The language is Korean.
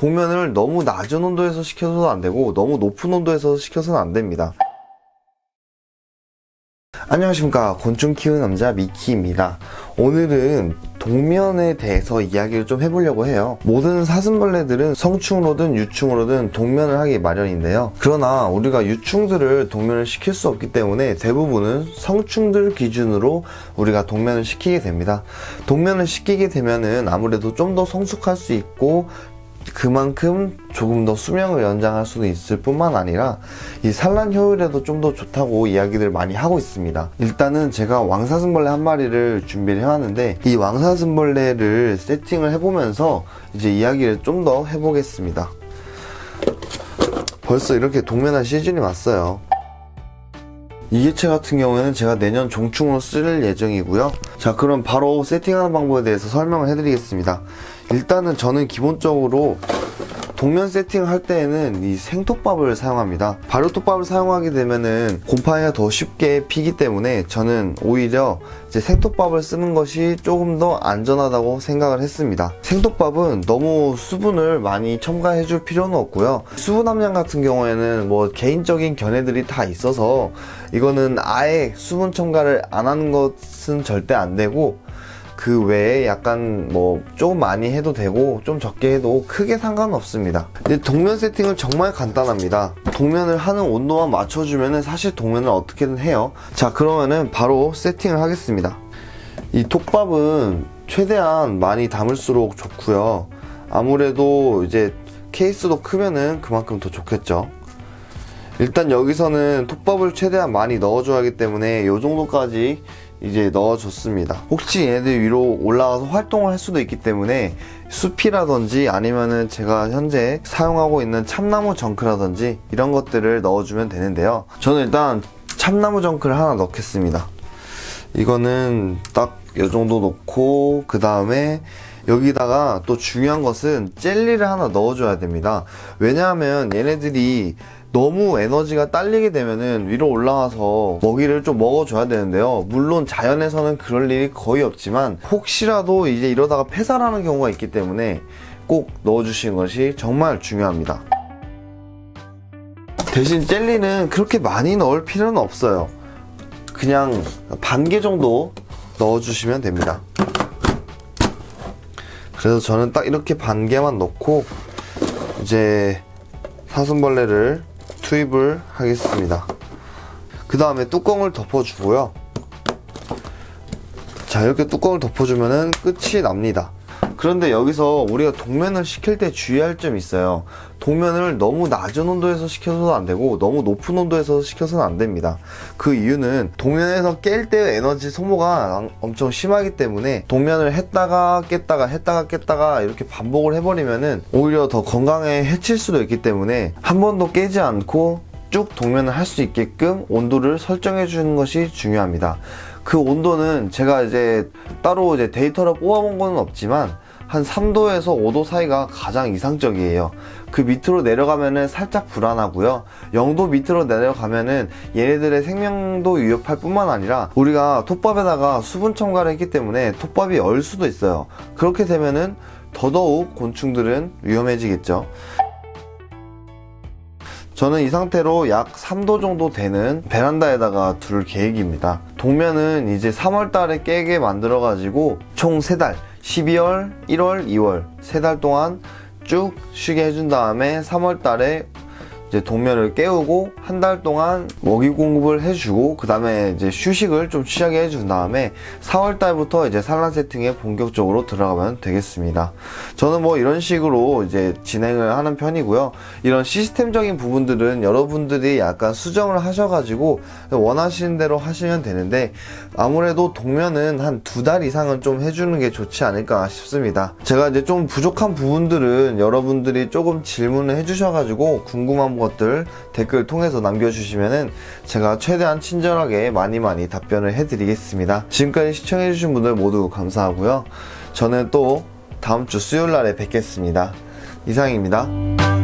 동면을 너무 낮은 온도에서 식혀서도 안 되고 너무 높은 온도에서 식혀서는 안 됩니다. 안녕하십니까, 곤충 키우는 남자 미키입니다. 오늘은 동면에 대해서 이야기를 좀 해보려고 해요. 모든 사슴벌레들은 성충으로든 유충으로든 동면을 하기 마련인데요. 그러나 우리가 유충들을 동면을 시킬 수 없기 때문에 대부분은 성충들 기준으로 우리가 동면을 시키게 됩니다. 동면을 시키게 되면은 아무래도 좀 더 성숙할 수 있고 그만큼 조금 더 수명을 연장할 수도 있을 뿐만 아니라 이 산란 효율에도 좀 더 좋다고 이야기를 많이 하고 있습니다. 일단은 제가 왕사슴벌레 한 마리를 준비를 해왔는데 이 왕사슴벌레를 세팅을 해보면서 이제 이야기를 좀 더 해보겠습니다. 벌써 이렇게 동면할 시즌이 왔어요. 이 개체 같은 경우에는 제가 내년 종충으로 쓸 예정이고요. 자, 그럼 바로 세팅하는 방법에 대해서 설명을 해드리겠습니다. 일단은 저는 기본적으로 동면 세팅을 할 때에는 이 생톱밥을 사용합니다. 발효톱밥을 사용하게 되면은 곰팡이가 더 쉽게 피기 때문에 저는 오히려 이제 생톱밥을 쓰는 것이 조금 더 안전하다고 생각을 했습니다. 생톱밥은 너무 수분을 많이 첨가해 줄 필요는 없고요. 수분 함량 같은 경우에는 뭐 개인적인 견해들이 다 있어서 이거는 아예 수분 첨가를 안 하는 것은 절대 안 되고, 그 외에 약간 뭐 조금 많이 해도 되고 좀 적게 해도 크게 상관은 없습니다. 근데 동면 세팅은 정말 간단합니다. 동면을 하는 온도만 맞춰주면은 사실 동면을 어떻게든 해요. 자, 그러면은 바로 세팅을 하겠습니다. 이 톱밥은 최대한 많이 담을수록 좋고요. 아무래도 이제 케이스도 크면은 그만큼 더 좋겠죠. 일단 여기서는 톱밥을 최대한 많이 넣어줘야 하기 때문에 이 정도까지 이제 넣어줬습니다. 혹시 얘네들 위로 올라가서 활동을 할 수도 있기 때문에 숲이라든지 아니면은 제가 현재 사용하고 있는 참나무 정크라든지 이런 것들을 넣어주면 되는데요. 저는 일단 참나무 정크를 하나 넣겠습니다. 이거는 딱 이 정도 넣고, 그 다음에 여기다가 또 중요한 것은 젤리를 하나 넣어줘야 됩니다. 왜냐하면 얘네들이 너무 에너지가 딸리게 되면은 위로 올라가서 먹이를 좀 먹어줘야 되는데요. 물론 자연에서는 그럴 일이 거의 없지만 혹시라도 이제 이러다가 폐사하는 경우가 있기 때문에 꼭 넣어주시는 것이 정말 중요합니다. 대신 젤리는 그렇게 많이 넣을 필요는 없어요. 그냥 반 개 정도 넣어주시면 됩니다. 그래서 저는 딱 이렇게 반 개만 넣고 이제 사슴벌레를 투입을 하겠습니다. 그 다음에 뚜껑을 덮어주고요. 자, 이렇게 뚜껑을 덮어주면은 끝이 납니다. 그런데 여기서 우리가 동면을 시킬 때 주의할 점이 있어요. 동면을 너무 낮은 온도에서 식혀서도 안 되고 너무 높은 온도에서 식혀서는 안 됩니다. 그 이유는 동면에서 깰 때 에너지 소모가 엄청 심하기 때문에 동면을 했다가 깼다가 했다가 깼다가 이렇게 반복을 해버리면은 오히려 더 건강에 해칠 수도 있기 때문에 한 번도 깨지 않고 쭉 동면을 할 수 있게끔 온도를 설정해 주는 것이 중요합니다. 그 온도는 제가 이제 따로 이제 데이터를 뽑아본 건 없지만 한 3도에서 5도 사이가 가장 이상적이에요. 그 밑으로 내려가면은 살짝 불안하고요. 0도 밑으로 내려가면은 얘네들의 생명도 위협할 뿐만 아니라 우리가 톱밥에다가 수분 첨가를 했기 때문에 톱밥이 얼 수도 있어요. 그렇게 되면은 더더욱 곤충들은 위험해지겠죠. 저는 이 상태로 약 3도 정도 되는 베란다에다가 둘 계획입니다. 동면은 이제 3월 달에 깨게 만들어 가지고 총 3달 12월, 1월, 2월 3달 동안 쭉 쉬게 해준 다음에 3월 달에 이제 동면을 깨우고 한 달 동안 먹이 공급을 해주고 그 다음에 이제 휴식을 좀 취하게 해준 다음에 4월 달부터 이제 산란 세팅에 본격적으로 들어가면 되겠습니다. 저는 뭐 이런 식으로 이제 진행을 하는 편이고요. 이런 시스템적인 부분들은 여러분들이 약간 수정을 하셔가지고 원하시는 대로 하시면 되는데 아무래도 동면은 한 2달 이상은 좀 해주는 게 좋지 않을까 싶습니다. 제가 이제 좀 부족한 부분들은 여러분들이 조금 질문을 해주셔가지고 궁금한 것들 댓글 통해서 남겨주시면은 제가 최대한 친절하게 많이 답변을 해드리겠습니다. 지금까지 시청해주신 분들 모두 감사하고요. 저는 또 다음주 수요일날에 뵙겠습니다. 이상입니다.